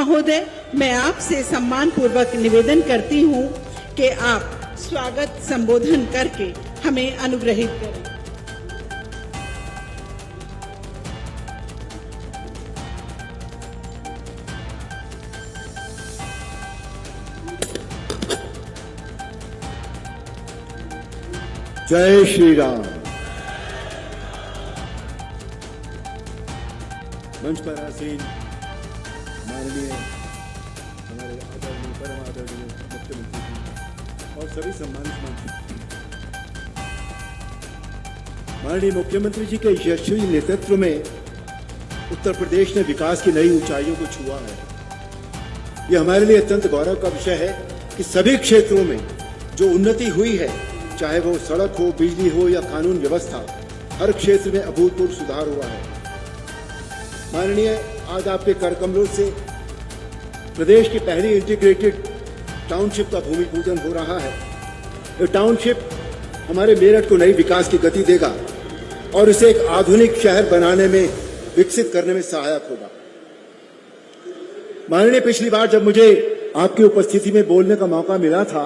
महोदय, मैं आपसे सम्मान पूर्वक निवेदन करती हूँ कि आप स्वागत संबोधन करके हमें अनुग्रहित करें। जय श्री राम। मंच पर आसीन माननीय हमारे आदरणीय परम आदरणीय मुख्यमंत्री जी और सभी सम्मानित मंच, माननीय मुख्यमंत्री जी के यशस्वी नेतृत्व में उत्तर प्रदेश ने विकास की नई ऊंचाइयों को छुआ है। यह हमारे लिए अत्यंत गौरव का विषय है कि सभी क्षेत्रों में जो उन्नति हुई है, चाहे वो सड़क हो, बिजली हो या कानून व्यवस्था, हर क्षेत्र में अभूतपूर्व सुधार हुआ है। माननीय, आज आपके कर कमलों से प्रदेश की पहली इंटीग्रेटेड टाउनशिप का भूमि पूजन हो रहा है। ये टाउनशिप हमारे मेरठ को नई विकास की गति देगा और इसे एक आधुनिक शहर बनाने में, विकसित करने में सहायक होगा। माननीय, पिछली बार जब मुझे आपकी उपस्थिति में बोलने का मौका मिला था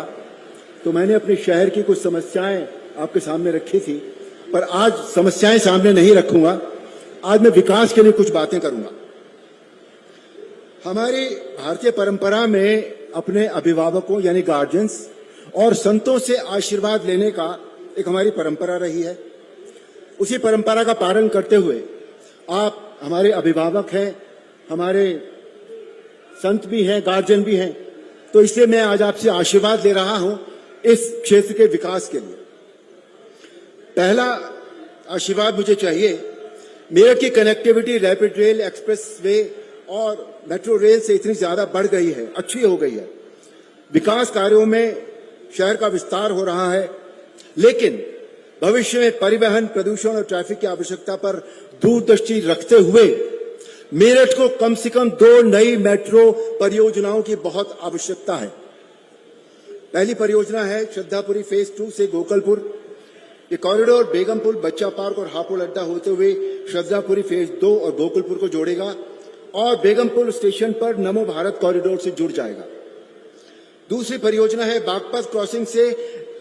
तो मैंने अपने शहर की कुछ समस्याएं आपके सामने रखी थी, पर आज समस्याएं सामने नहीं रखूंगा। आज मैं विकास के लिए कुछ बातें करूंगा। हमारी भारतीय परंपरा में अपने अभिभावकों यानी गार्जियंस और संतों से आशीर्वाद लेने का एक हमारी परंपरा रही है। उसी परंपरा का पालन करते हुए आप हमारे अभिभावक हैं, हमारे संत भी हैं, गार्जियन भी हैं, तो इसलिए मैं आज आपसे आशीर्वाद ले रहा हूं इस क्षेत्र के विकास के लिए। पहला आशीर्वाद मुझे चाहिए, मेरठ की connectivity rapid rail, express way और मेट्रो रेल से इतनी ज्यादा बढ़ गई है, अच्छी हो गई है। विकास कार्यों में शहर का विस्तार हो रहा है, लेकिन भविष्य में परिवहन, प्रदूषण और ट्रैफिक की आवश्यकता पर दूरदृष्टि रखते हुए मेरठ को कम से कम 2 नई मेट्रो परियोजनाओं की बहुत आवश्यकता है। पहली परियोजना है श्रद्धापुरी फेज 2 से गोकलपुर। ये कॉरिडोर बेगमपुर, बच्चा पार्क और हापुड़ अड्डा होते हुए श्रद्धापुरी फेज 2 और गोकुलपुर को जोड़ेगा और बेगमपुर स्टेशन पर नमो भारत कॉरिडोर से जुड़ जाएगा। दूसरी परियोजना है बागपत क्रॉसिंग से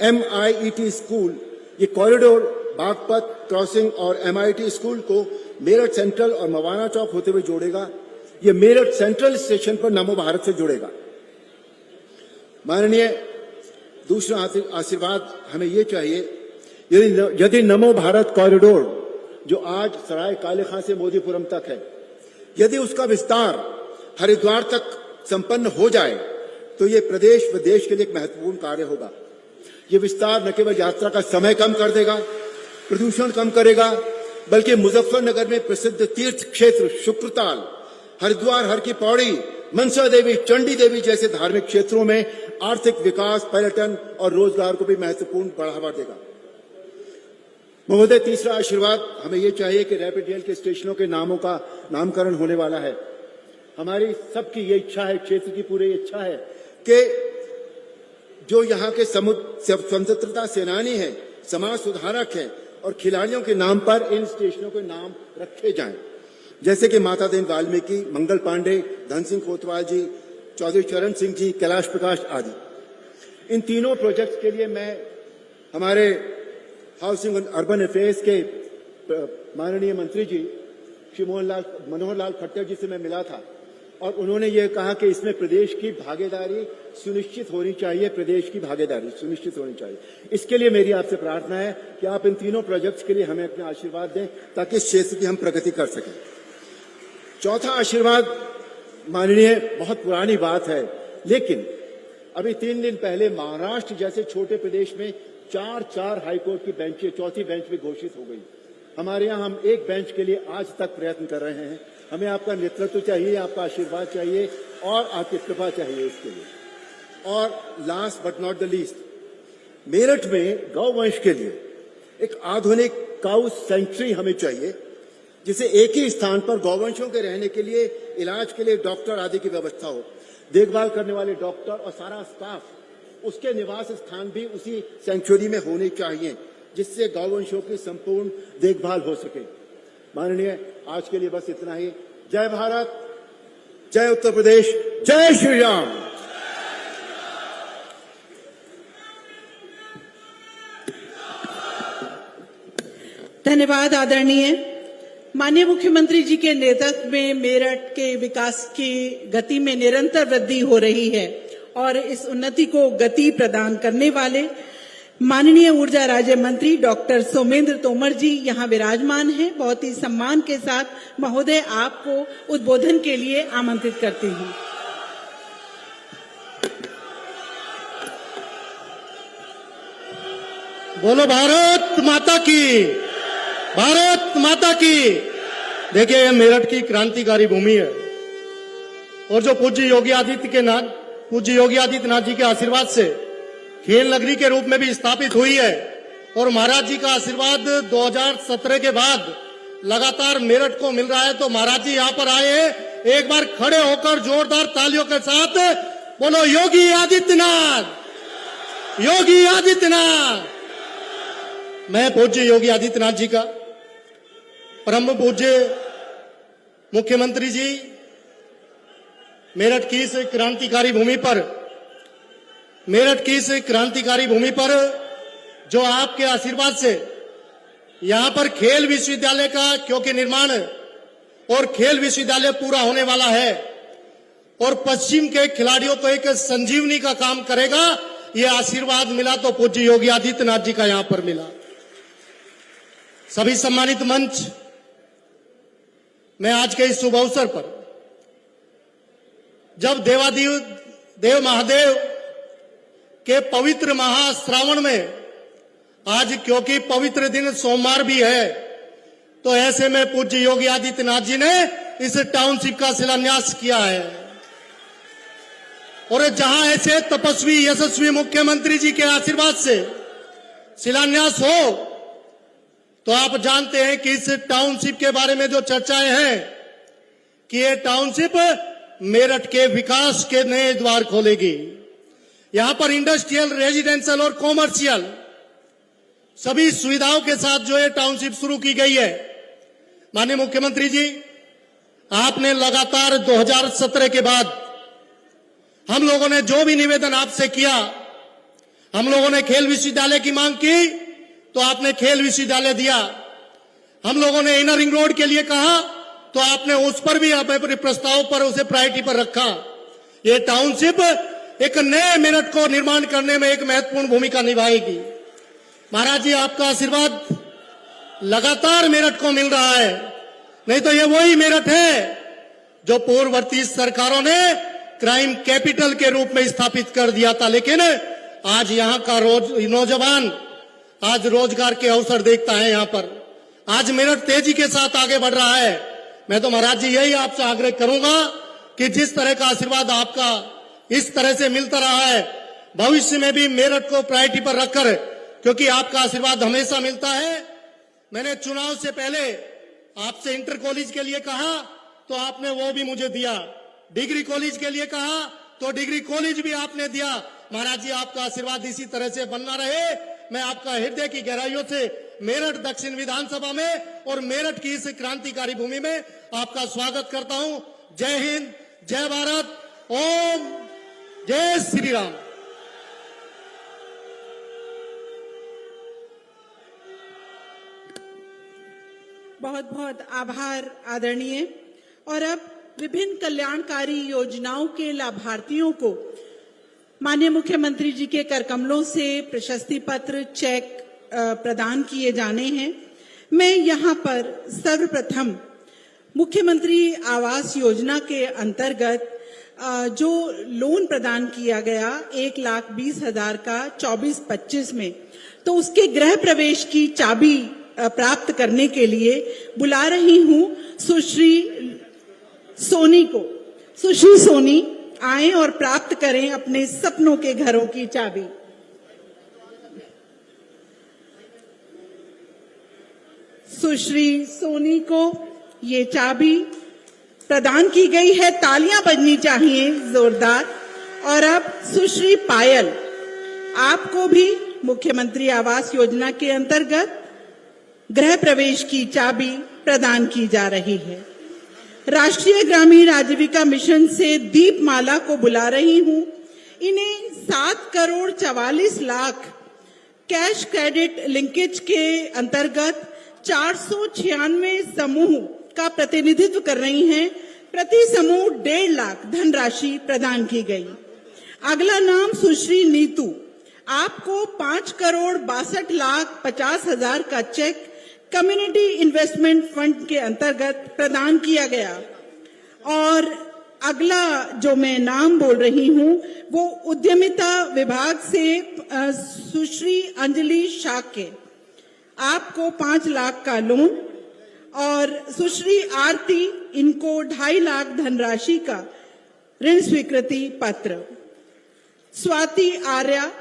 MIET स्कूल। ये कॉरिडोर बागपत क्रॉसिंग और MIT स्कूल को मेरठ सेंट्रल और मवाना चौक होते हुए जोड़ेगा। ये मेरठ सेंट्रल स्टेशन पर नमो भारत से जुड़ेगा। माननीय, दूसरा आशीर्वाद हमें ये चाहिए, यदि नमो भारत कॉरिडोर जो आज सराय काले खां से मोदीपुरम तक है, यदि उसका विस्तार हरिद्वार तक संपन्न हो जाए तो ये प्रदेश व देश के लिए एक महत्वपूर्ण कार्य होगा। ये विस्तार न केवल यात्रा का समय कम कर देगा, प्रदूषण कम करेगा, बल्कि मुजफ्फरनगर में प्रसिद्ध तीर्थ क्षेत्र शुक्रताल, हरिद्वार, हर की पौड़ी, मनसा देवी, चंडी देवी जैसे धार्मिक क्षेत्रों में आर्थिक विकास, पर्यटन और रोजगार को भी महत्वपूर्ण बढ़ावा देगा। महोदय, तीसरा आशीर्वाद हमें यह चाहिए कि रैपिड रेल के स्टेशनों के नामों का नामकरण होने वाला है। हमारी सबकी ये इच्छा है, क्षेत्र की पूरी इच्छा है कि जो यहाँ के स्वतंत्रता सेनानी हैं, समाज सुधारक हैं और खिलाड़ियों के नाम पर इन स्टेशनों के नाम रखे जाएं, जैसे कि माता दीन वाल्मीकि, मंगल पांडे, धन सिंह कोतवाल जी, चौधरी चरण सिंह जी, कैलाश प्रकाश आदि। इन तीनों प्रोजेक्ट्स के लिए मैं हमारे हाउसिंग एंड अर्बन अफेयर्स के माननीय मंत्री जी श्री मनोहर लाल खट्टर जी से मैं मिला था और उन्होंने ये कहा कि इसमें प्रदेश की भागीदारी सुनिश्चित होनी चाहिए, प्रदेश की भागीदारी सुनिश्चित होनी चाहिए। इसके लिए मेरी आपसे प्रार्थना है कि आप इन तीनों प्रोजेक्ट्स के लिए हमें अपना आशीर्वाद दें ताकि इस क्षेत्र की हम प्रगति कर सकें। चौथा आशीर्वाद, माननीय, बहुत पुरानी बात है, लेकिन अभी 3 दिन पहले महाराष्ट्र जैसे छोटे प्रदेश में 4 हाईकोर्ट की बेंचें, चौथी बेंच भी घोषित हो गई। हमारे यहाँ हम एक बेंच के लिए आज तक प्रयत्न कर रहे हैं। हमें आपका नेतृत्व चाहिए, आपका आशीर्वाद चाहिए और आपकी कृपा चाहिए इसके लिए। और last but not the least, Meerut में गौवंश के लिए एक आधुनिक काउ सेंचुरी हमें चाहिए, जिसे एक ही स्थान पर गौवंशों के रहने के लिए, इलाज के लिए डॉक्टर आदि की व्यवस्था हो, देखभाल करने वाले डॉक्टर और सारा स्टाफ, उसके निवास स्थान भी उसी सेंचुरी में होने चाहिए, जिससे गौवंशों की संपूर्ण देखभाल हो सके। माननीय, आज के लिए बस इतना ही। जय भारत, जय उत्तर प्रदेश, जय श्री राम। धन्यवाद आदरणीय। माननीय मुख्यमंत्री जी के नेतृत्व में मेरठ के विकास की गति में निरंतर वृद्धि हो रही है और इस उन्नति को गति प्रदान करने वाले माननीय ऊर्जा राज्य मंत्री डॉक्टर सोमेंद्र तोमर जी यहाँ विराजमान हैं। बहुत ही सम्मान के साथ महोदय आपको उद्बोधन के लिए आमंत्रित करती हूँ। बोलो भारत माता की, भारत माता की। देखिए, यह मेरठ की क्रांतिकारी भूमि है और जो पूज्य योगी आदित्यनाथ जी के आशीर्वाद से खेल नगरी के रूप में भी स्थापित हुई है और महाराज जी का आशीर्वाद 2017 के बाद लगातार मेरठ को मिल रहा है। तो महाराज जी यहाँ पर आए हैं, एक बार खड़े होकर जोरदार तालियों के साथ बोलो योगी आदित्यनाथ, योगी आदित्यनाथ। मैं पूज्य योगी आदित्यनाथ जी का, परम पूज्य मुख्यमंत्री जी, मेरठ की इस क्रांतिकारी भूमि पर जो आपके आशीर्वाद से यहां पर खेल विश्वविद्यालय का क्योंकि निर्माण और खेल विश्वविद्यालय पूरा होने वाला है और पश्चिम के खिलाड़ियों को एक संजीवनी का काम करेगा, ये आशीर्वाद मिला तो पूज्य योगी आदित्यनाथ जी का यहां पर मिला। सभी सम्मानित मंच, मैं आज के इस शुभ अवसर पर जब देव महादेव के पवित्र महाश्रावण में आज क्योंकि पवित्र दिन सोमवार भी है, तो ऐसे में पूज्य योगी आदित्यनाथ जी ने इस टाउनशिप का शिलान्यास किया है। और जहां ऐसे तपस्वी यशस्वी मुख्यमंत्री जी के आशीर्वाद से शिलान्यास हो, तो आप जानते हैं कि इस टाउनशिप के बारे में जो चर्चाएं हैं कि ये टाउनशिप मेरठ के विकास के नए द्वार खोलेगी। यहां पर इंडस्ट्रियल, रेजिडेंशियल और कॉमर्शियल सभी सुविधाओं के साथ जो ये टाउनशिप शुरू की गई है। माननीय मुख्यमंत्री जी, आपने लगातार 2017 के बाद हम लोगों ने जो भी निवेदन आपसे किया, हम लोगों ने खेल विश्वविद्यालय की मांग की तो आपने खेल विश्वविद्यालय दिया, हम लोगों ने इनर रिंग रोड के लिए कहा तो आपने उस पर भी अपने प्रस्ताव पर उसे प्रायोरिटी पर रखा। ये टाउनशिप एक नए मेरठ को निर्माण करने में एक महत्वपूर्ण भूमिका निभाएगी। महाराज जी, आपका आशीर्वाद लगातार मेरठ को मिल रहा है, नहीं तो ये वही मेरठ है जो पूर्ववर्ती सरकारों ने क्राइम कैपिटल के रूप में स्थापित कर दिया था। लेकिन आज यहां का नौजवान आज रोजगार के अवसर देखता है। यहां पर आज मेरठ तेजी के साथ आगे बढ़ रहा है। मैं तो महाराज जी यही आपसे आग्रह करूंगा कि जिस तरह का आशीर्वाद आपका इस तरह से मिलता रहा है, भविष्य में भी मेरठ को प्रायोरिटी पर रखकर, क्योंकि आपका आशीर्वाद हमेशा मिलता है। मैंने चुनाव से पहले आपसे इंटर कॉलेज के लिए कहा तो आपने वो भी मुझे दिया, डिग्री कॉलेज के लिए कहा तो डिग्री कॉलेज भी आपने दिया। महाराज जी, आपका आशीर्वाद इसी तरह से बनना रहे। मैं आपका हृदय की गहराइयों से मेरठ दक्षिण विधानसभा में और मेरठ की इस क्रांतिकारी भूमि में आपका स्वागत करता हूं। जय हिंद, जय भारत, ओम जय श्री राम। बहुत बहुत आभार आदरणीय। और अब विभिन्न कल्याणकारी योजनाओं के लाभार्थियों को माननीय मुख्यमंत्री जी के करकमलों से प्रशस्ति पत्र, चेक प्रदान किए जाने हैं। मैं यहाँ पर सर्वप्रथम मुख्यमंत्री आवास योजना के अंतर्गत जो लोन प्रदान किया गया 1,20,000 का 24-25 में, तो उसके गृह प्रवेश की चाबी प्राप्त करने के लिए बुला रही हूं सुश्री सोनी को। सुश्री सोनी आए और प्राप्त करें अपने सपनों के घरों की चाबी। सुश्री सोनी को ये चाबी प्रदान की गई है, तालियां बजनी चाहिए जोरदार। और अब सुश्री पायल, आपको भी मुख्यमंत्री आवास योजना के अंतर्गत गृह प्रवेश की चाबी प्रदान की जा रही है। राष्ट्रीय ग्रामीण आजीविका मिशन से दीपमाला को बुला रही हूं। इन्हें 7,44,00,000 कैश क्रेडिट लिंकेज के अंतर्गत 496 समूह का प्रतिनिधित्व कर रही हैं। प्रति समूह 1.5 लाख धनराशि प्रदान की गई। अगला नाम सुश्री नीतू, आपको 5,62,50,000 का चेक कम्युनिटी इन्वेस्टमेंट फंड के अंतर्गत प्रदान किया गया। और अगला जो मैं नाम बोल रही हूं वो उद्यमिता विभाग से सुश्री अंजलि शाक्य, आपको 5 लाख का लोन। और सुश्री आरती, इनको 2.5 लाख धनराशि का ऋण स्वीकृति पत्र। स्वाति आर्या,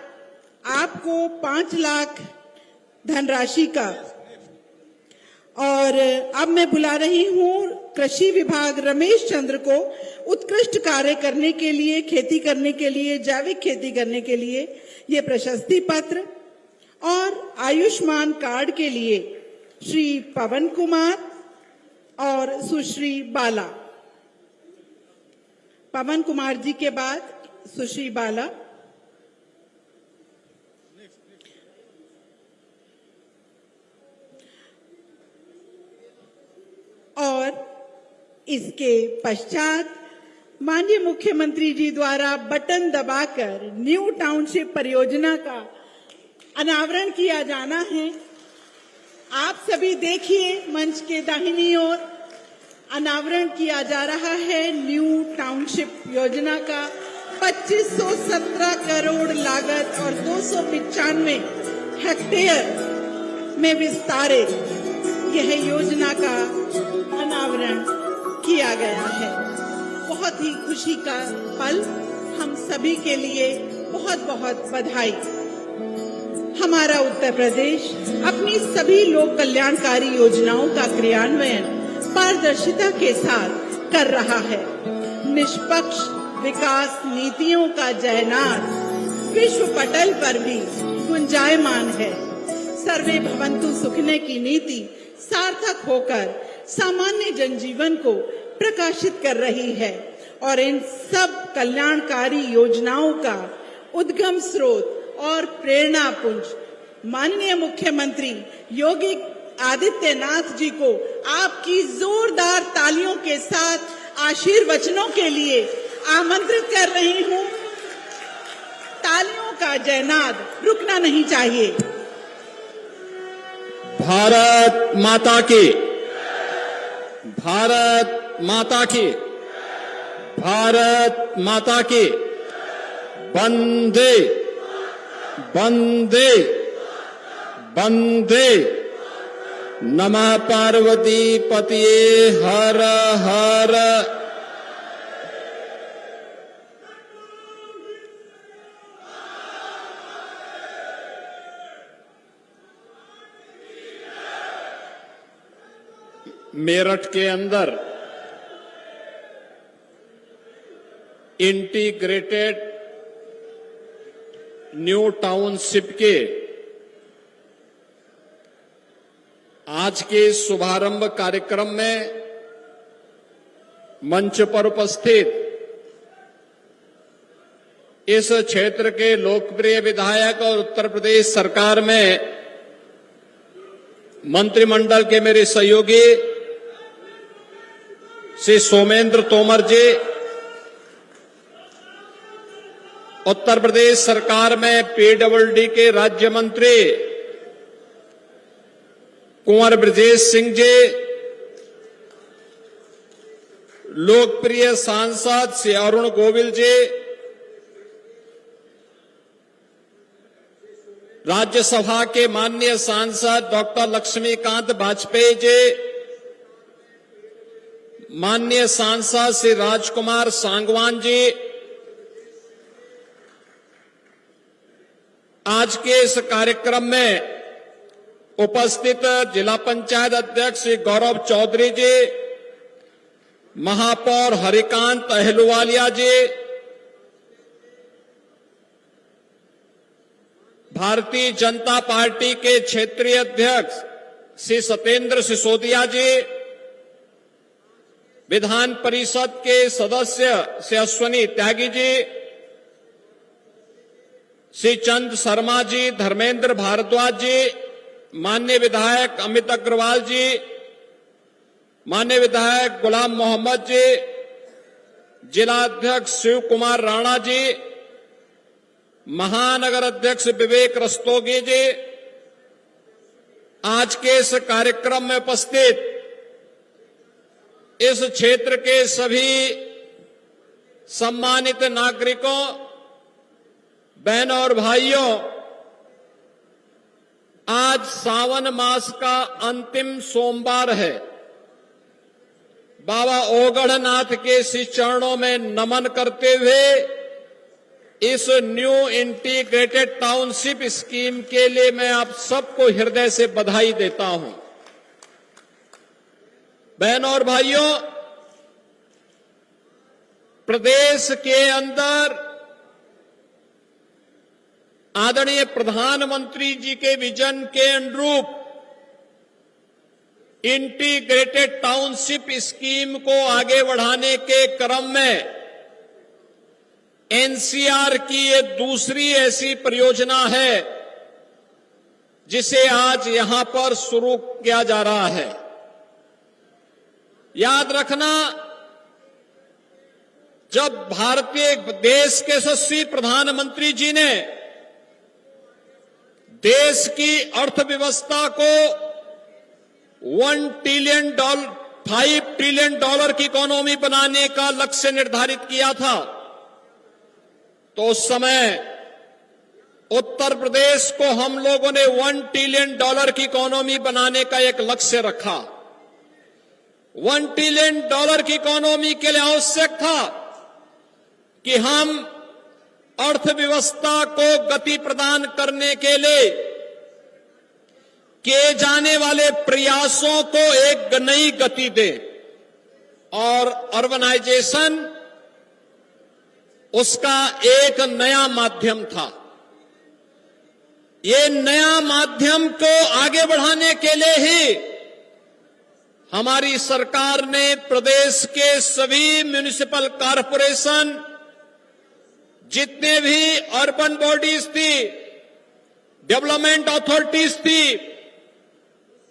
आपको 5 लाख धनराशि का। और अब मैं बुला रही हूं कृषि विभाग रमेश चंद्र को उत्कृष्ट कार्य करने के लिए, खेती करने के लिए, जैविक खेती करने के लिए ये प्रशस्ति पत्र। और आयुष्मान कार्ड के लिए श्री पवन कुमार और सुश्री बाला। पवन कुमार जी के बाद सुश्री बाला। और इसके पश्चात माननीय मुख्यमंत्री जी द्वारा बटन दबाकर न्यू टाउनशिप परियोजना का अनावरण किया जाना है। आप सभी देखिए, मंच के दाहिनी ओर अनावरण किया जा रहा है न्यू टाउनशिप योजना का। 2517 करोड़ लागत और 295 हेक्टेयर में विस्तारित यह योजना का अनावरण किया गया है। बहुत ही खुशी का पल हम सभी के लिए। बहुत बहुत बधाई। हमारा उत्तर प्रदेश अपनी सभी लोक कल्याणकारी योजनाओं का क्रियान्वयन पारदर्शिता के साथ कर रहा है। निष्पक्ष विकास नीतियों का जयनाद विश्व पटल पर भी गुंजायमान है। सर्वे भवन्तु सुखिने की नीति सार्थक होकर सामान्य जनजीवन को प्रकाशित कर रही है। और इन सब कल्याणकारी योजनाओं का उद्गम स्रोत और प्रेरणा पुंज माननीय मुख्यमंत्री योगी आदित्यनाथ जी को आपकी जोरदार तालियों के साथ आशीर्वचनों के लिए आमंत्रित कर रही हूं। तालियों का जयनाद रुकना नहीं चाहिए। भारत माता की, भारत माता की, भारत माता की। वंदे वंदे वंदे। नमः पार्वती पतिये हर हर। मेरठ के अंदर इंटीग्रेटेड न्यू टाउनशिप के आज के शुभारंभ कार्यक्रम में मंच पर उपस्थित इस क्षेत्र के लोकप्रिय विधायक और उत्तर प्रदेश सरकार में मंत्रिमंडल के मेरे सहयोगी श्री सोमेंद्र तोमर जी, उत्तर प्रदेश सरकार में पीडब्ल्यूडी के राज्य मंत्री कुंवर ब्रजेश सिंह जी, लोकप्रिय सांसद श्री अरुण गोविल जी, राज्यसभा के माननीय सांसद डॉक्टर लक्ष्मीकांत वाजपेयी जी, माननीय सांसद श्री राजकुमार सांगवान जी, आज के इस कार्यक्रम में उपस्थित जिला पंचायत अध्यक्ष श्री गौरव चौधरी जी, महापौर हरिकांत अहलुवालिया जी, भारतीय जनता पार्टी के क्षेत्रीय अध्यक्ष श्री सत्येंद्र सिसोदिया जी, विधान परिषद के सदस्य श्री अश्वनी त्यागी जी, श्री चंद शर्मा जी, धर्मेंद्र भारद्वाज जी, माननीय विधायक अमित अग्रवाल जी, माननीय विधायक गुलाम मोहम्मद जी, जिला अध्यक्ष शिव कुमार राणा जी, महानगर अध्यक्ष विवेक रस्तोगी जी, आज के इस कार्यक्रम में उपस्थित इस क्षेत्र के सभी सम्मानित नागरिकों, बहनों और भाइयों, आज सावन मास का अंतिम सोमवार है। बाबा ओगढ़नाथ के श्री चरणों में नमन करते हुए इस न्यू इंटीग्रेटेड टाउनशिप स्कीम के लिए मैं आप सबको हृदय से बधाई देता हूं। बहनों और भाइयों, प्रदेश के अंदर आदरणीय प्रधानमंत्री जी के विजन के अनुरूप इंटीग्रेटेड टाउनशिप स्कीम को आगे बढ़ाने के क्रम में एनसीआर की ये दूसरी ऐसी परियोजना है जिसे आज यहां पर शुरू किया जा रहा है। याद रखना, जब भारतीय देश के यशस्वी प्रधानमंत्री जी ने देश की अर्थव्यवस्था को $5 ट्रिलियन की इकोनॉमी बनाने का लक्ष्य निर्धारित किया था, तो उस समय उत्तर प्रदेश को हम लोगों ने $1 ट्रिलियन की इकोनॉमी बनाने का एक लक्ष्य रखा। $1 ट्रिलियन की इकोनॉमी के लिए आवश्यक था कि हम अर्थव्यवस्था को गति प्रदान करने के लिए किए जाने वाले प्रयासों को एक नई गति दें, और अर्बनाइजेशन उसका एक नया माध्यम था। ये नया माध्यम को आगे बढ़ाने के लिए ही हमारी सरकार ने प्रदेश के सभी म्युनिसिपल कॉरपोरेशन, जितने भी अर्बन बॉडीज थी, डेवलपमेंट अथॉरिटीज थी,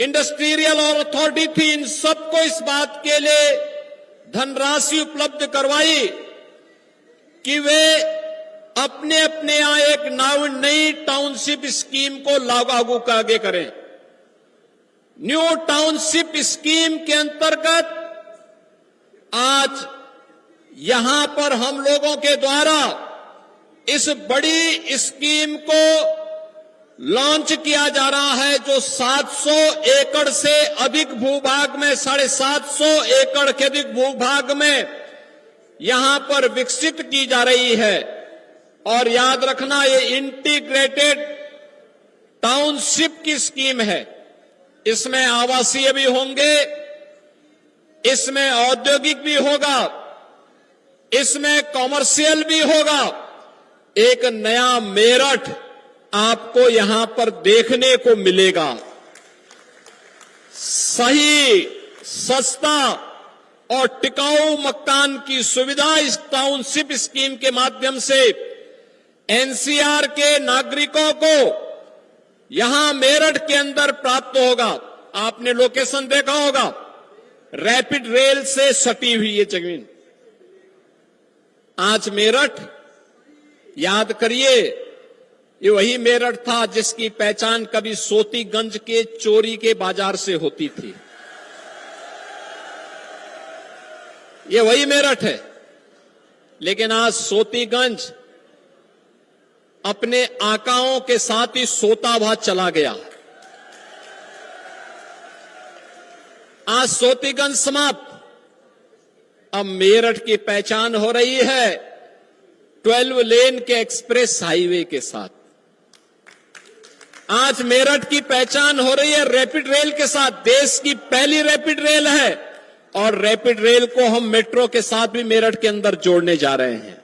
इंडस्ट्रियल अथॉरिटी थी, इन सबको इस बात के लिए धनराशि उपलब्ध करवाई कि वे अपने अपने यहां एक नई टाउनशिप स्कीम को लागू आगे करें। न्यू टाउनशिप स्कीम के अंतर्गत आज यहां पर हम लोगों के द्वारा इस बड़ी स्कीम को लॉन्च किया जा रहा है, जो 700 एकड़ से अधिक भूभाग में, 750 एकड़ के अधिक भूभाग में यहां पर विकसित की जा रही है। और याद रखना, ये इंटीग्रेटेड टाउनशिप की स्कीम है। इसमें आवासीय भी होंगे, इसमें औद्योगिक भी होगा, इसमें कॉमर्शियल भी होगा। एक नया मेरठ आपको यहां पर देखने को मिलेगा। सही, सस्ता और टिकाऊ मकान की सुविधा इस टाउनशिप स्कीम के माध्यम से एनसीआर के नागरिकों को यहां मेरठ के अंदर प्राप्त होगा। आपने लोकेशन देखा होगा, रैपिड रेल से सटी हुई ये जमीन। आज मेरठ, याद करिए, ये वही मेरठ था जिसकी पहचान कभी सोतीगंज के चोरी के बाजार से होती थी। ये वही मेरठ है, लेकिन आज सोतीगंज अपने आकाओं के साथ ही सोता हुआ चला गया। आज सोतीगंज समाप्त, अब मेरठ की पहचान हो रही है 12 लेन के एक्सप्रेस हाईवे के साथ। आज मेरठ की पहचान हो रही है रैपिड रेल के साथ। देश की पहली रैपिड रेल है, और रैपिड रेल को हम मेट्रो के साथ भी मेरठ के अंदर जोड़ने जा रहे हैं।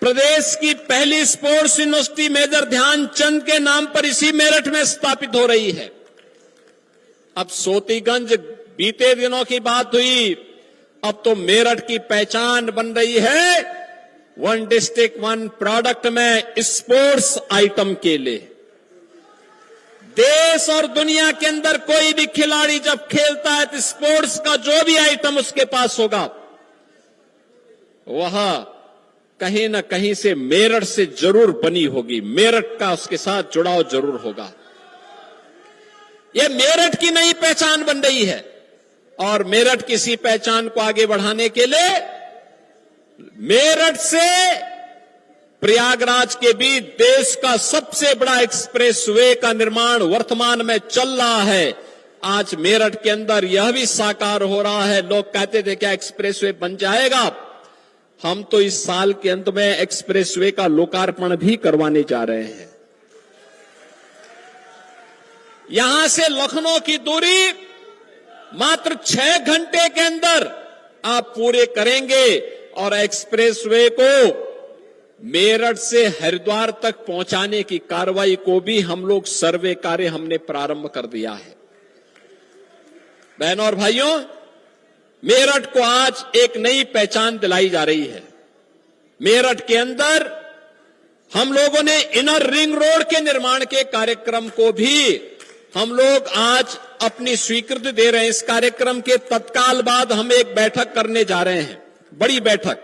प्रदेश की पहली स्पोर्ट्स यूनिवर्सिटी मेजर ध्यानचंद के नाम पर इसी मेरठ में स्थापित हो रही है। अब सोतीगंज बीते दिनों की बात हुई, अब तो मेरठ की पहचान बन रही है वन डिस्ट्रिक्ट वन प्रोडक्ट में स्पोर्ट्स आइटम के लिए। देश और दुनिया के अंदर कोई भी खिलाड़ी जब खेलता है तो स्पोर्ट्स का जो भी आइटम उसके पास होगा, वह कहीं ना कहीं से मेरठ से जरूर बनी होगी, मेरठ का उसके साथ जुड़ाव जरूर होगा। यह मेरठ की नई पहचान बन रही है और मेरठ की इसी पहचान को आगे बढ़ाने के लिए मेरठ से प्रयागराज के बीच देश का सबसे बड़ा एक्सप्रेसवे का निर्माण वर्तमान में चल रहा है। आज मेरठ के अंदर यह भी साकार हो रहा है। लोग कहते थे क्या एक्सप्रेसवे बन जाएगा, हम तो इस साल के अंत में एक्सप्रेसवे का लोकार्पण भी करवाने जा रहे हैं। यहां से लखनऊ की दूरी मात्र 6 घंटे के अंदर आप पूरे करेंगे और एक्सप्रेसवे को मेरठ से हरिद्वार तक पहुंचाने की कार्रवाई को भी हम लोग सर्वे कार्य हमने प्रारंभ कर दिया है। बहनों और भाइयों, मेरठ को आज एक नई पहचान दिलाई जा रही है। मेरठ के अंदर हम लोगों ने इनर रिंग रोड के निर्माण के कार्यक्रम को भी हम लोग आज अपनी स्वीकृति दे रहे हैं। इस कार्यक्रम के तत्काल बाद हम एक बैठक करने जा रहे हैं, बड़ी बैठक।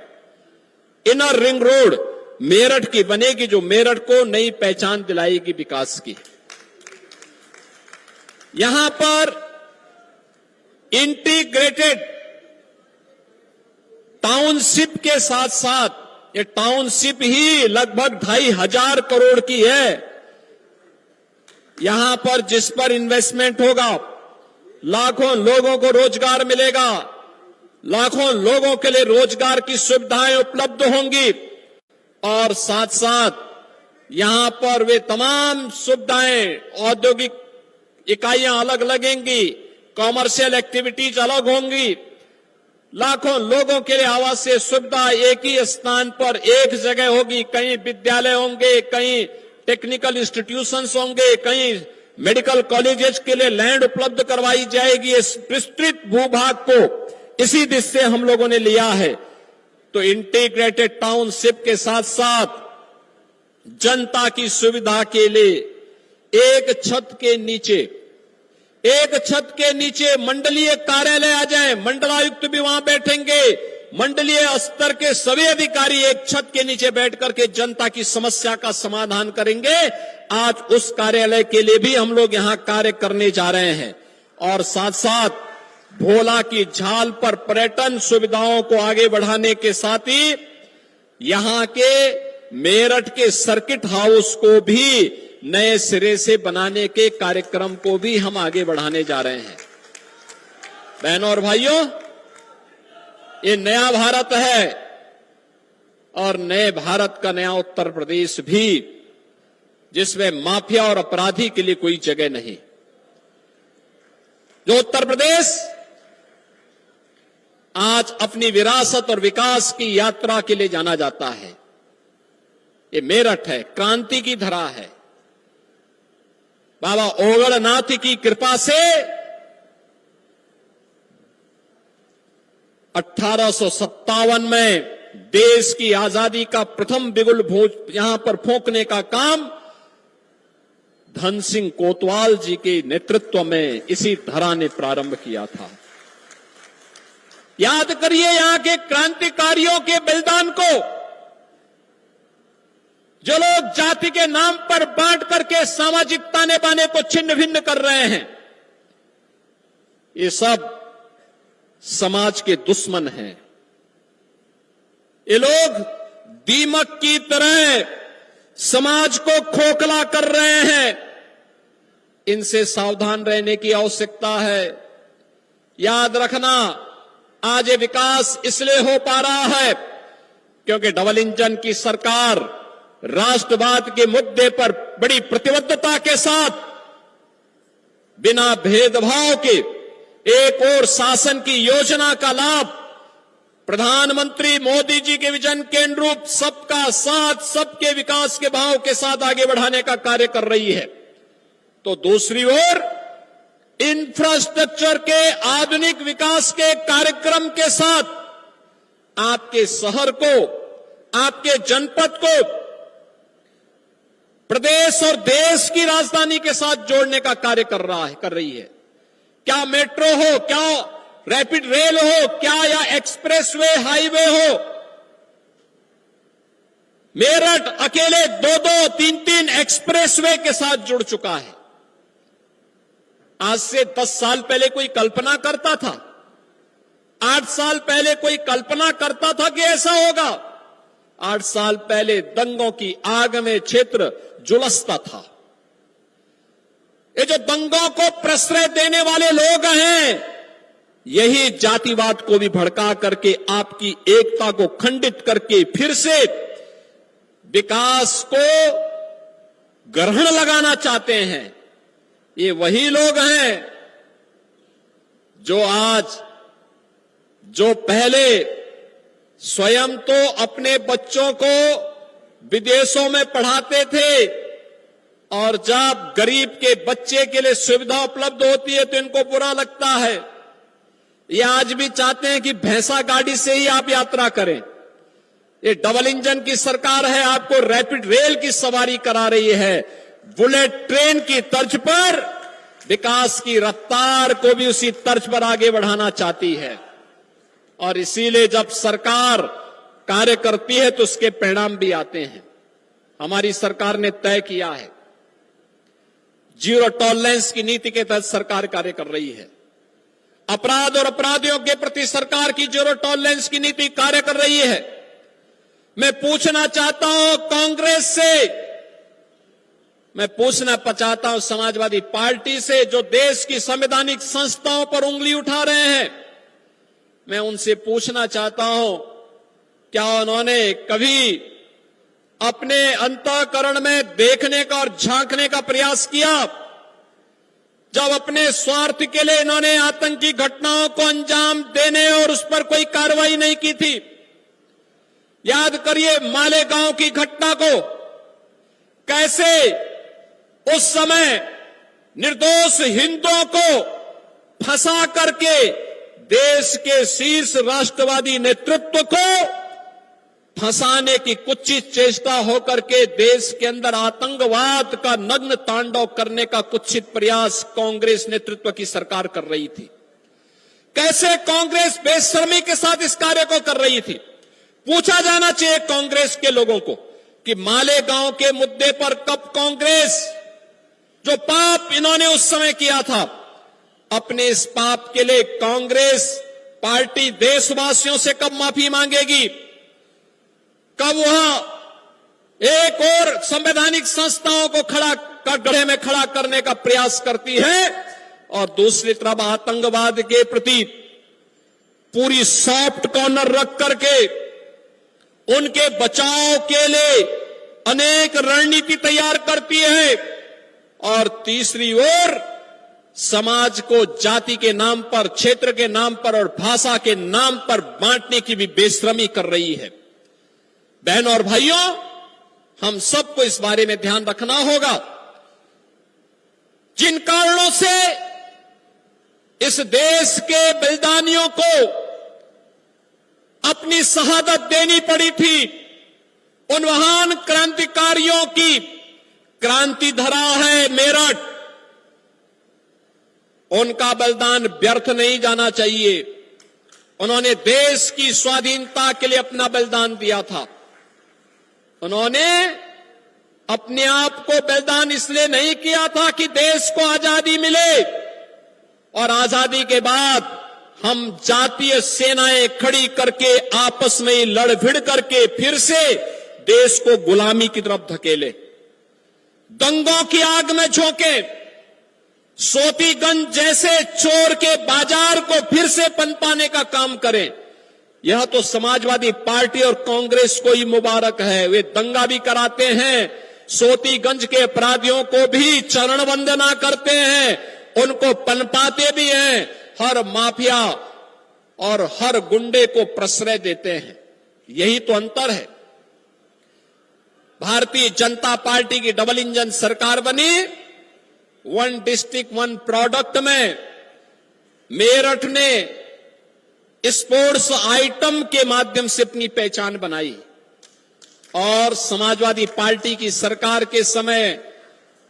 इनर रिंग रोड मेरठ की बनेगी जो मेरठ को नई पहचान दिलाएगी विकास की। यहां पर इंटीग्रेटेड टाउनशिप के साथ साथ ये टाउनशिप ही लगभग 2,500 करोड़ की है। यहां पर जिस पर इन्वेस्टमेंट होगा लाखों लोगों को रोजगार मिलेगा, लाखों लोगों के लिए रोजगार की सुविधाएं उपलब्ध होंगी और साथ साथ यहां पर वे तमाम सुविधाएं, औद्योगिक इकाइयां अलग लगेंगी, कॉमर्शियल एक्टिविटीज अलग होंगी, लाखों लोगों के लिए आवासीय सुविधा एक ही स्थान पर एक जगह होगी। कहीं विद्यालय होंगे, कहीं टेक्निकल इंस्टीट्यूशंस होंगे, कहीं मेडिकल कॉलेजेस के लिए लैंड उपलब्ध करवाई जाएगी। इस विस्तृत भूभाग को इसी दिशा से हम लोगों ने लिया है। तो इंटीग्रेटेड टाउनशिप के साथ साथ जनता की सुविधा के लिए एक छत के नीचे मंडलीय कार्यालय आ जाए, मंडलायुक्त भी वहां बैठेंगे, मंडलीय स्तर के सभी अधिकारी एक छत के नीचे बैठ करके जनता की समस्या का समाधान करेंगे। आज उस कार्यालय के लिए भी हम लोग यहां कार्य करने जा रहे हैं और साथ साथ भोला की झाल पर पर्यटन सुविधाओं को आगे बढ़ाने के साथ ही यहां के मेरठ के सर्किट हाउस को भी नए सिरे से बनाने के कार्यक्रम को भी हम आगे बढ़ाने जा रहे हैं। बहनों और भाइयों, ये नया भारत है और नए भारत का नया उत्तर प्रदेश भी, जिसमें माफिया और अपराधी के लिए कोई जगह नहीं। जो उत्तर प्रदेश आज अपनी विरासत और विकास की यात्रा के लिए जाना जाता है, ये मेरठ है, क्रांति की धरा है। बाबा ओगड़नाथ की कृपा से 1857 में देश की आजादी का प्रथम बिगुल यहां पर फूंकने का काम धन सिंह कोतवाल जी के नेतृत्व में इसी धरा ने प्रारंभ किया था। याद करिए यहां के क्रांतिकारियों के बलिदान को। जो लोग जाति के नाम पर बांट करके सामाजिक ताने बाने को छिन्न भिन्न कर रहे हैं, ये सब समाज के दुश्मन हैं। ये लोग दीमक की तरह समाज को खोखला कर रहे हैं। इनसे सावधान रहने की आवश्यकता है। याद रखना, आज ये विकास इसलिए हो पा रहा है क्योंकि डबल इंजन की सरकार राष्ट्रवाद के मुद्दे पर बड़ी प्रतिबद्धता के साथ बिना भेदभाव के एक और शासन की योजना का लाभ प्रधानमंत्री मोदी जी के विजन के अनुरूप सबका साथ, सबके विकास के भाव के साथ आगे बढ़ाने का कार्य कर रही है। तो दूसरी ओर इंफ्रास्ट्रक्चर के आधुनिक विकास के कार्यक्रम के साथ आपके शहर को, आपके जनपद को प्रदेश और देश की राजधानी के साथ जोड़ने का कार्य कर रही है। क्या मेट्रो हो, क्या रैपिड रेल हो, क्या या एक्सप्रेसवे हाईवे हो, मेरठ अकेले 2-2, 3-3 एक्सप्रेसवे के साथ जुड़ चुका है। आज से 10 साल पहले कोई कल्पना करता था? 8 साल पहले कोई कल्पना करता था कि ऐसा होगा? 8 साल पहले दंगों की आग में क्षेत्र झुलसता था। ये जो दंगों को प्रश्रय देने वाले लोग हैं, यही जातिवाद को भी भड़का करके आपकी एकता को खंडित करके फिर से विकास को ग्रहण लगाना चाहते हैं। ये वही लोग हैं जो पहले स्वयं तो अपने बच्चों को विदेशों में पढ़ाते थे, और जब गरीब के बच्चे के लिए सुविधा उपलब्ध होती है तो इनको बुरा लगता है। ये आज भी चाहते हैं कि भैंसा गाड़ी से ही आप यात्रा करें। ये डबल इंजन की सरकार है, आपको रैपिड रेल की सवारी करा रही है। बुलेट ट्रेन की तर्ज पर विकास की रफ्तार को भी उसी तर्ज पर आगे बढ़ाना चाहती है। और इसीलिए जब सरकार कार्य करती है तो उसके परिणाम भी आते हैं। हमारी सरकार ने तय किया है, जीरो टॉलरेंस की नीति के तहत सरकार कार्य कर रही है। अपराध और अपराधियों के प्रति सरकार की जीरो टॉलरेंस की नीति कार्य कर रही है। मैं पूछना चाहता हूं कांग्रेस से, मैं पूछना चाहता हूं समाजवादी पार्टी से, जो देश की संवैधानिक संस्थाओं पर उंगली उठा रहे हैं, मैं उनसे पूछना चाहता हूं, क्या उन्होंने कभी अपने अंतःकरण में देखने का और झांकने का प्रयास किया? जब अपने स्वार्थ के लिए इन्होंने आतंकी घटनाओं को अंजाम देने और उस पर कोई कार्रवाई नहीं की थी। याद करिए मालेगांव की घटना को, कैसे उस समय निर्दोष हिंदुओं को फंसा करके देश के शीर्ष राष्ट्रवादी नेतृत्व को फंसाने की कुत्सित चेष्टा होकर के देश के अंदर आतंकवाद का नग्न तांडव करने का कुत्सित प्रयास कांग्रेस नेतृत्व की सरकार कर रही थी। कैसे कांग्रेस बेशर्मी के साथ इस कार्य को कर रही थी। पूछा जाना चाहिए कांग्रेस के लोगों को कि मालेगांव के मुद्दे पर कब कांग्रेस, जो पाप इन्होंने उस समय किया था, अपने इस पाप के लिए कांग्रेस पार्टी देशवासियों से कब माफी मांगेगी? कब वह एक और संवैधानिक संस्थाओं को गड्ढे में खड़ा करने का प्रयास करती है और दूसरी तरफ आतंकवाद के प्रति पूरी सॉफ्ट कॉर्नर रख करके उनके बचाव के लिए अनेक रणनीति तैयार करती है, और तीसरी ओर समाज को जाति के नाम पर, क्षेत्र के नाम पर और भाषा के नाम पर बांटने की भी बेशर्मी कर रही है। बहनों और भाइयों, हम सबको इस बारे में ध्यान रखना होगा। जिन कारणों से इस देश के बलिदानियों को अपनी शहादत देनी पड़ी थी, उन महान क्रांतिकारियों की क्रांति धरा है मेरठ, उनका बलिदान व्यर्थ नहीं जाना चाहिए। उन्होंने देश की स्वाधीनता के लिए अपना बलिदान दिया था। उन्होंने अपने आप को बलिदान इसलिए नहीं किया था कि देश को आजादी मिले, और आजादी के बाद हम जातीय सेनाएं खड़ी करके आपस में ही लड़ भिड़ करके फिर से देश को गुलामी की तरफ धकेले, दंगों की आग में झोंके, सोतीगंज जैसे चोर के बाजार को फिर से पनपाने का काम करें। यह तो समाजवादी पार्टी और कांग्रेस को ही मुबारक है। वे दंगा भी कराते हैं, सोतीगंज के अपराधियों को भी चरण वंदना करते हैं, उनको पनपाते भी हैं, हर माफिया और हर गुंडे को प्रश्रय देते हैं। यही तो अंतर है। भारतीय जनता पार्टी की डबल इंजन सरकार बनी वन डिस्ट्रिक्ट वन प्रोडक्ट में मेरठ ने स्पोर्ट्स आइटम के माध्यम से अपनी पहचान बनाई और समाजवादी पार्टी की सरकार के समय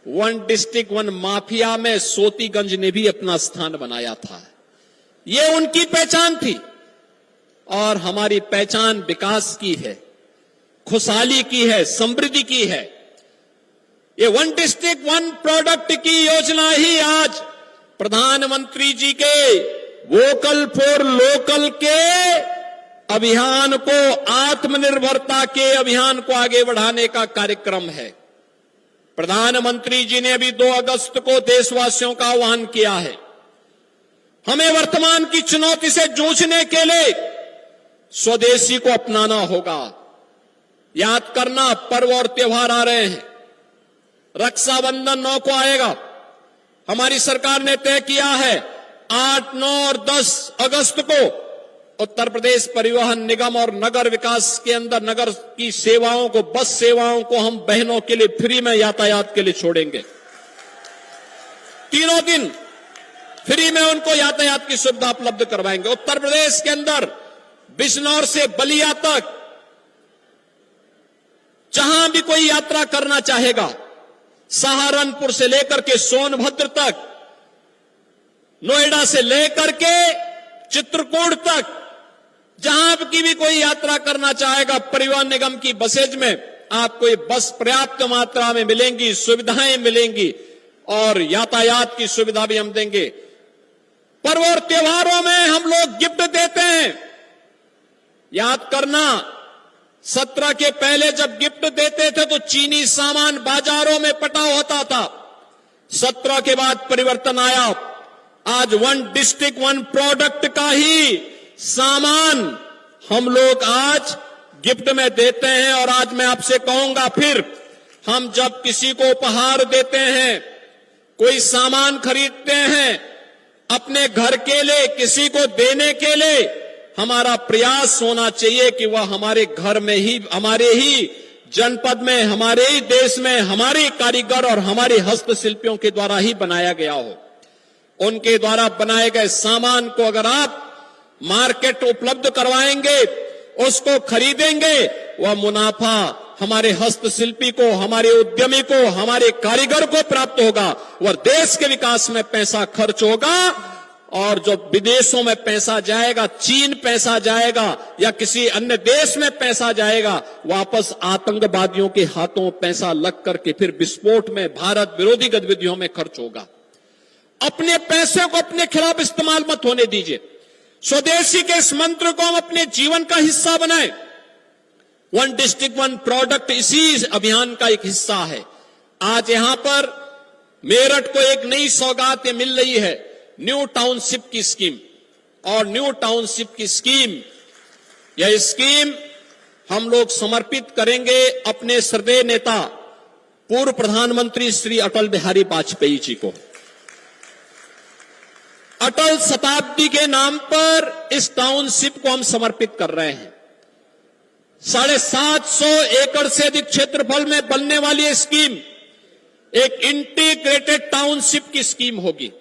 वन डिस्ट्रिक्ट वन माफिया में सोतीगंज ने भी अपना स्थान बनाया था। ये उनकी पहचान थी और हमारी पहचान विकास की है, खुशहाली की है, समृद्धि की है। ये वन डिस्ट्रिक्ट वन प्रोडक्ट की योजना ही आज प्रधानमंत्री जी के वोकल फॉर लोकल के अभियान को, आत्मनिर्भरता के अभियान को आगे बढ़ाने का कार्यक्रम है। प्रधानमंत्री जी ने अभी 2 अगस्त को देशवासियों का आह्वान किया है। हमें वर्तमान की चुनौती से जूझने के लिए स्वदेशी को अपनाना होगा। याद करना, पर्व और त्योहार आ रहे हैं। रक्षाबंधन 9 को आएगा। हमारी सरकार ने तय किया है 8, 9 और 10 अगस्त को उत्तर प्रदेश परिवहन निगम और नगर विकास के अंदर नगर की सेवाओं को, बस सेवाओं को हम बहनों के लिए फ्री में यातायात के लिए छोड़ेंगे। 3 दिन फ्री में उनको यातायात की सुविधा उपलब्ध करवाएंगे। उत्तर प्रदेश के अंदर बिजनौर से बलिया तक जहां भी कोई यात्रा करना चाहेगा, सहारनपुर से लेकर के सोनभद्र तक, नोएडा से लेकर के चित्रकूट तक, जहां की भी कोई यात्रा करना चाहेगा, परिवहन निगम की बसेज में आपको ये बस पर्याप्त मात्रा में मिलेंगी, सुविधाएं मिलेंगी और यातायात की सुविधा भी हम देंगे। पर्व और त्योहारों में हम लोग गिफ्ट देते हैं। याद करना, 17 के पहले जब गिफ्ट देते थे तो चीनी सामान बाजारों में पटा होता था। 17 के बाद परिवर्तन आया। आज वन डिस्ट्रिक्ट वन प्रोडक्ट का ही सामान हम लोग आज गिफ्ट में देते हैं। और आज मैं आपसे कहूंगा, फिर हम जब किसी को उपहार देते हैं, कोई सामान खरीदते हैं अपने घर के लिए, किसी को देने के लिए, हमारा प्रयास होना चाहिए कि वह हमारे घर में ही, हमारे ही जनपद में, हमारे ही देश में हमारे कारीगर और हमारे हस्तशिल्पियों के द्वारा ही बनाया गया हो। उनके द्वारा बनाए गए सामान को अगर आप मार्केट उपलब्ध करवाएंगे, उसको खरीदेंगे, वह मुनाफा हमारे हस्तशिल्पी को, हमारे उद्यमी को, हमारे कारीगर को प्राप्त होगा। वह देश के विकास में पैसा खर्च होगा और जो विदेशों में पैसा जाएगा, चीन पैसा जाएगा या किसी अन्य देश में पैसा जाएगा, वापस आतंकवादियों के हाथों पैसा लग करके फिर विस्फोट में, भारत विरोधी गतिविधियों में खर्च होगा। अपने पैसे को अपने खिलाफ इस्तेमाल मत होने दीजिए। स्वदेशी के इस मंत्र को हम अपने जीवन का हिस्सा बनाएं। वन डिस्ट्रिक्ट वन प्रोडक्ट इसी अभियान का एक हिस्सा है। आज यहां पर मेरठ को एक नई सौगात मिल रही है, न्यू टाउनशिप की स्कीम। और न्यू टाउनशिप की स्कीम, यह स्कीम हम लोग समर्पित करेंगे अपने श्रद्धेय नेता पूर्व प्रधानमंत्री श्री अटल बिहारी वाजपेयी जी को। अटल शताब्दी के नाम पर इस टाउनशिप को हम समर्पित कर रहे हैं। 750 एकड़ से अधिक क्षेत्रफल में बनने वाली यह स्कीम एक इंटीग्रेटेड टाउनशिप की स्कीम होगी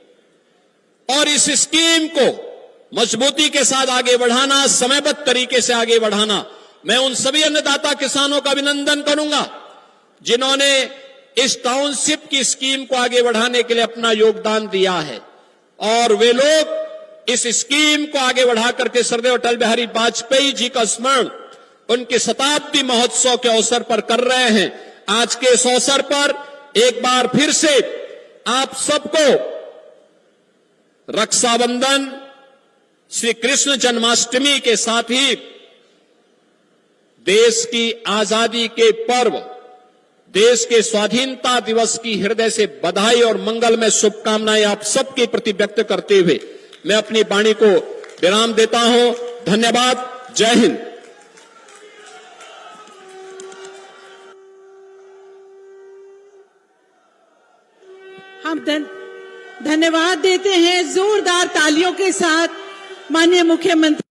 और इस स्कीम को मजबूती के साथ आगे बढ़ाना, समयबद्ध तरीके से आगे बढ़ाना। मैं उन सभी अन्नदाता किसानों का अभिनंदन करूंगा जिन्होंने इस टाउनशिप की स्कीम को आगे बढ़ाने के लिए अपना योगदान दिया है और वे लोग इस स्कीम को आगे बढ़ा करके श्रद्धेय अटल बिहारी वाजपेयी जी का स्मरण उनके शताब्दी महोत्सव के अवसर पर कर रहे हैं। आज के इस अवसर पर एक बार फिर से आप सबको रक्षाबंधन, श्री कृष्ण जन्माष्टमी के साथ ही देश की आजादी के पर्व, देश के स्वाधीनता दिवस की हृदय से बधाई और मंगलमय शुभकामनाएं आप सबके प्रति व्यक्त करते हुए मैं अपनी वाणी को विराम देता हूं। धन्यवाद। जय हिंद। हम धन्यवाद देते हैं जोरदार तालियों के साथ माननीय मुख्यमंत्री